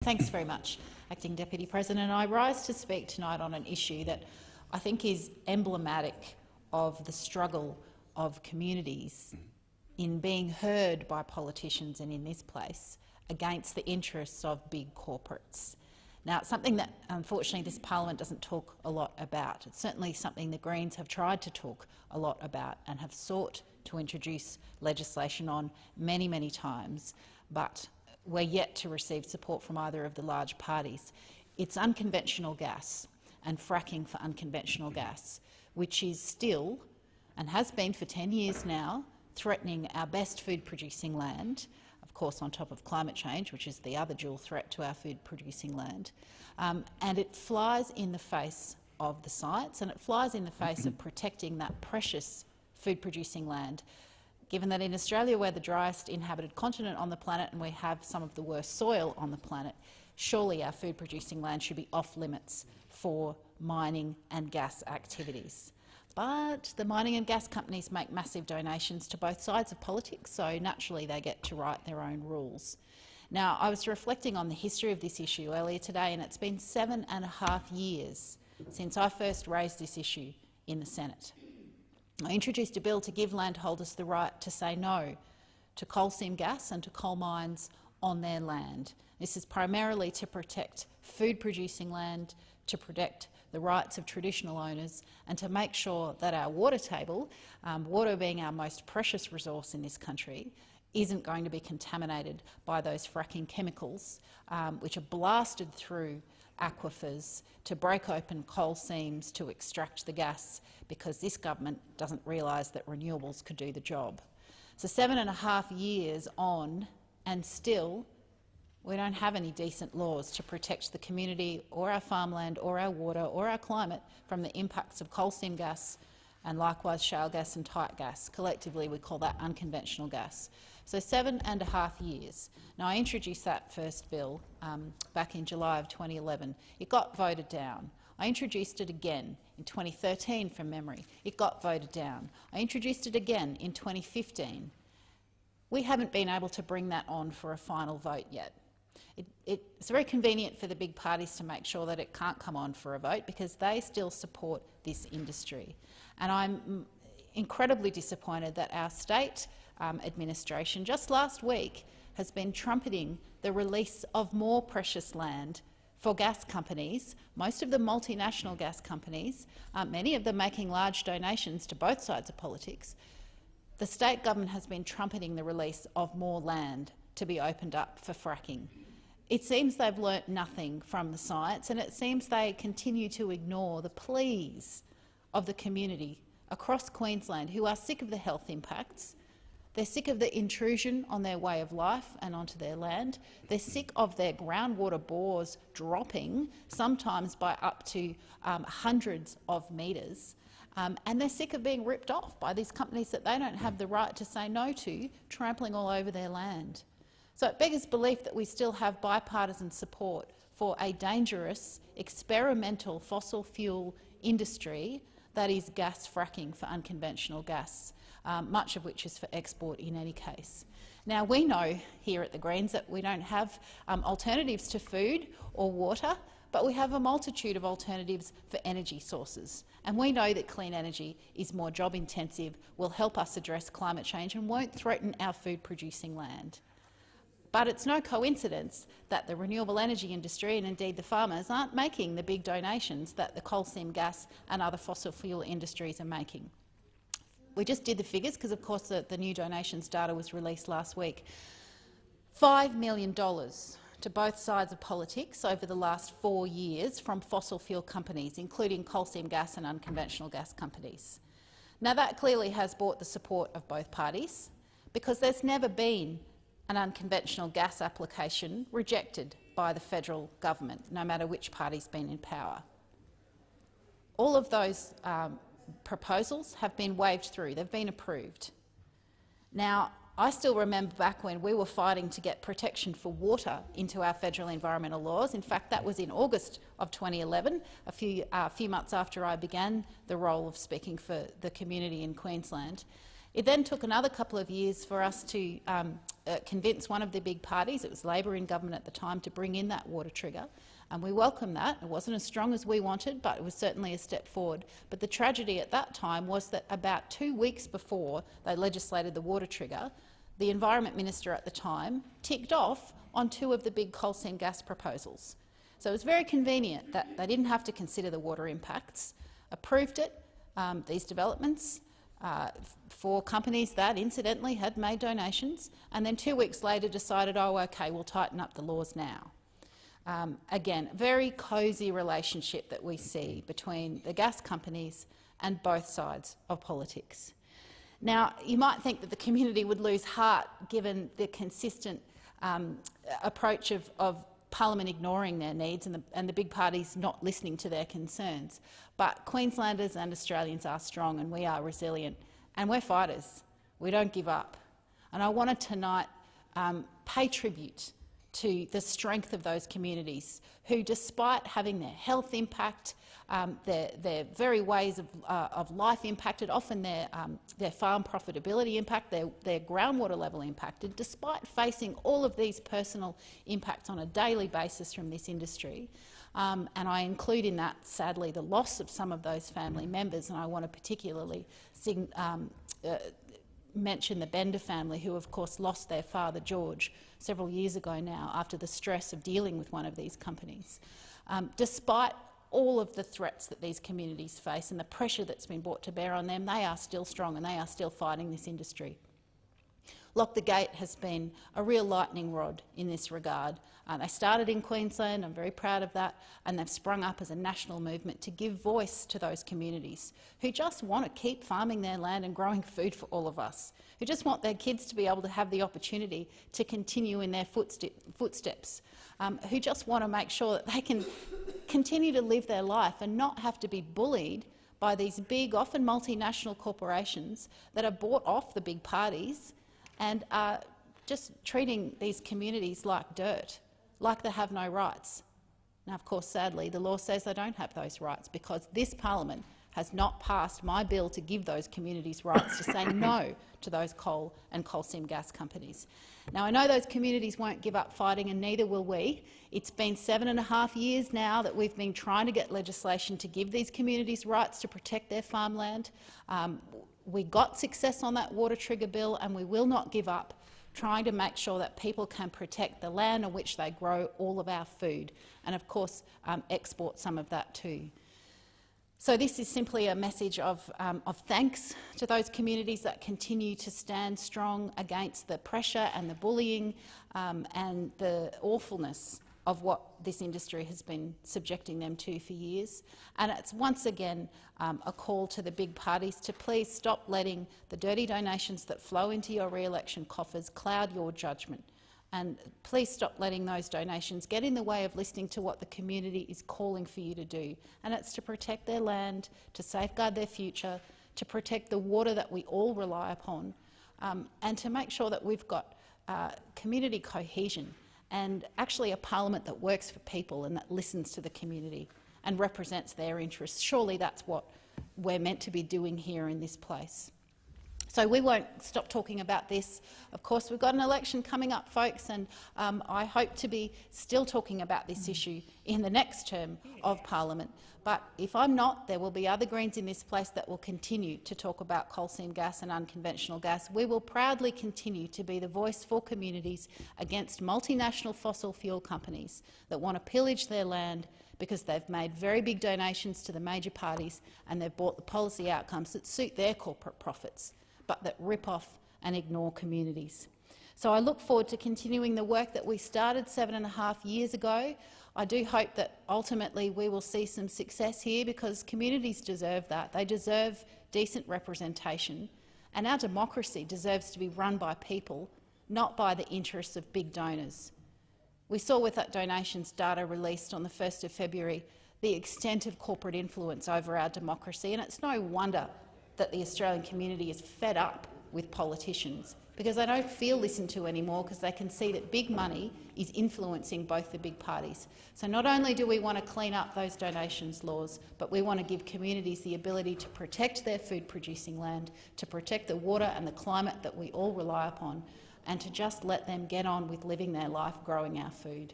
Thanks very much, Acting Deputy President. I rise to speak tonight on an issue that I think is emblematic of the struggle of communities in being heard by politicians and in this place against the interests of big corporates. Now, it's something that unfortunately this parliament doesn't talk a lot about. It's certainly something the Greens have tried to talk a lot about and have sought to introduce legislation on many, many times, but we're yet to receive support from either of the large parties. It's unconventional gas and fracking for unconventional gas, which is still, and has been for 10 years now, threatening our best food-producing land, of course on top of climate change, which is the other dual threat to our food-producing land. And it flies in the face of the science, and it flies in the face of protecting that precious food-producing land. Given that in Australia we're the driest inhabited continent on the planet and we have some of the worst soil on the planet, surely our food-producing land should be off limits for mining and gas activities. But the mining and gas companies make massive donations to both sides of politics, so naturally they get to write their own rules. Now, I was reflecting on the history of this issue earlier today, and it's been 7.5 years since I first raised this issue in the Senate. I introduced a bill to give landholders the right to say no to coal seam gas and to coal mines on their land. This is primarily to protect food-producing land, to protect the rights of traditional owners, and to make sure that our water table, water being our most precious resource in this country, isn't going to be contaminated by those fracking chemicals which are blasted through aquifers to break open coal seams to extract the gas, because this government doesn't realise that renewables could do the job. So 7.5 years on, and still we don't have any decent laws to protect the community or our farmland or our water or our climate from the impacts of coal seam gas and likewise shale gas and tight gas. Collectively we call that unconventional gas. So 7.5 years. Now, I introduced that first bill back in July of 2011. It got voted down. I introduced it again in 2013 from memory. It got voted down. I introduced it again in 2015. We haven't been able to bring that on for a final vote yet. It's very convenient for the big parties to make sure that it can't come on for a vote because they still support this industry. And I'm incredibly disappointed that our state administration just last week has been trumpeting the release of more precious land for gas companies, most of the multinational gas companies, many of them making large donations to both sides of politics. The state government has been trumpeting the release of more land to be opened up for fracking. It seems they've learnt nothing from the science, and it seems they continue to ignore the pleas of the community across Queensland who are sick of the health impacts. They're sick of the intrusion on their way of life and onto their land. They're sick of their groundwater bores dropping, sometimes by up to hundreds of metres. And they're sick of being ripped off by these companies that they don't have the right to say no to, trampling all over their land. So it beggars belief that we still have bipartisan support for a dangerous, experimental fossil fuel industry that is gas fracking for unconventional gas, much of which is for export in any case. Now, we know here at the Greens that we don't have alternatives to food or water, but we have a multitude of alternatives for energy sources. And we know that clean energy is more job-intensive, will help us address climate change and won't threaten our food-producing land. But it's no coincidence that the renewable energy industry and indeed the farmers aren't making the big donations that the coal seam gas and other fossil fuel industries are making. We just did the figures because, of course, the new donations data was released last week. $5 million to both sides of politics over the last 4 years from fossil fuel companies, including coal seam gas and unconventional gas companies. Now, that clearly has brought the support of both parties because there's never been an unconventional gas application rejected by the federal government, no matter which party's been in power. All of those proposals have been waved through, they've been approved. Now, I still remember back when we were fighting to get protection for water into our federal environmental laws. In fact, that was in August of 2011, a few months after I began the role of speaking for the community in Queensland. It then took another couple of years for us to convince one of the big parties, it was Labor in government at the time, to bring in that water trigger. And we welcomed that. It wasn't as strong as we wanted, but it was certainly a step forward. But the tragedy at that time was that about 2 weeks before they legislated the water trigger, the Environment Minister at the time ticked off on 2 of the big coal seam gas proposals. So it was very convenient that they didn't have to consider the water impacts, approved it, these developments, for companies that incidentally had made donations, and then 2 weeks later decided, oh, OK, we'll tighten up the laws now. Again, very cosy relationship that we see between the gas companies and both sides of politics. Now, you might think that the community would lose heart given the consistent approach of Parliament ignoring their needs and the big parties not listening to their concerns. But Queenslanders and Australians are strong and we are resilient, and we're fighters. We don't give up. And I want to tonight pay tribute to the strength of those communities who, despite having their health impact, their very ways of life impacted, often their farm profitability impact, their groundwater level impacted, despite facing all of these personal impacts on a daily basis from this industry. And I include in that, sadly, the loss of some of those family members, and I want to particularly mention the Bender family, who of course lost their father George several years ago now after the stress of dealing with one of these companies. Despite all of the threats that these communities face and the pressure that's been brought to bear on them, they are still strong and they are still fighting this industry. Lock the Gate has been a real lightning rod in this regard. They started in Queensland, I'm very proud of that, and they've sprung up as a national movement to give voice to those communities who just want to keep farming their land and growing food for all of us, who just want their kids to be able to have the opportunity to continue in their footsteps, who just want to make sure that they can continue to live their life and not have to be bullied by these big, often multinational corporations that are bought off the big parties and are just treating these communities like dirt, like they have no rights. Now, of course, sadly, the law says they don't have those rights because this parliament has not passed my bill to give those communities rights to say no to those coal and coal seam gas companies. Now, I know those communities won't give up fighting, and neither will we. It's been 7.5 years now that we've been trying to get legislation to give these communities rights to protect their farmland. We got success on that water trigger bill, and we will not give up trying to make sure that people can protect the land on which they grow all of our food and, of course, export some of that too. So this is simply a message of thanks to those communities that continue to stand strong against the pressure and the bullying and the awfulness of what this industry has been subjecting them to for years. And it's once again a call to the big parties to please stop letting the dirty donations that flow into your re-election coffers cloud your judgment. And please stop letting those donations get in the way of listening to what the community is calling for you to do. And it's to protect their land, to safeguard their future, to protect the water that we all rely upon, and to make sure that we've got community cohesion and actually a parliament that works for people and that listens to the community and represents their interests. Surely that's what we're meant to be doing here in this place. So we won't stop talking about this. Of course, we've got an election coming up, folks, and I hope to be still talking about this issue in the next term of Parliament. But if I'm not, there will be other Greens in this place that will continue to talk about coal seam gas and unconventional gas. We will proudly continue to be the voice for communities against multinational fossil fuel companies that want to pillage their land because they've made very big donations to the major parties and they've bought the policy outcomes that suit their corporate profits, but that rip off and ignore communities. So I look forward to continuing the work that we started 7.5 years ago. I do hope that ultimately we will see some success here because communities deserve that. They deserve decent representation, and our democracy deserves to be run by people, not by the interests of big donors. We saw with that donations data released on the 1st of February the extent of corporate influence over our democracy, and it's no wonder that the Australian community is fed up with politicians because they don't feel listened to anymore, because they can see that big money is influencing both the big parties. So not only do we want to clean up those donations laws, but we want to give communities the ability to protect their food-producing land, to protect the water and the climate that we all rely upon, and to just let them get on with living their life growing our food.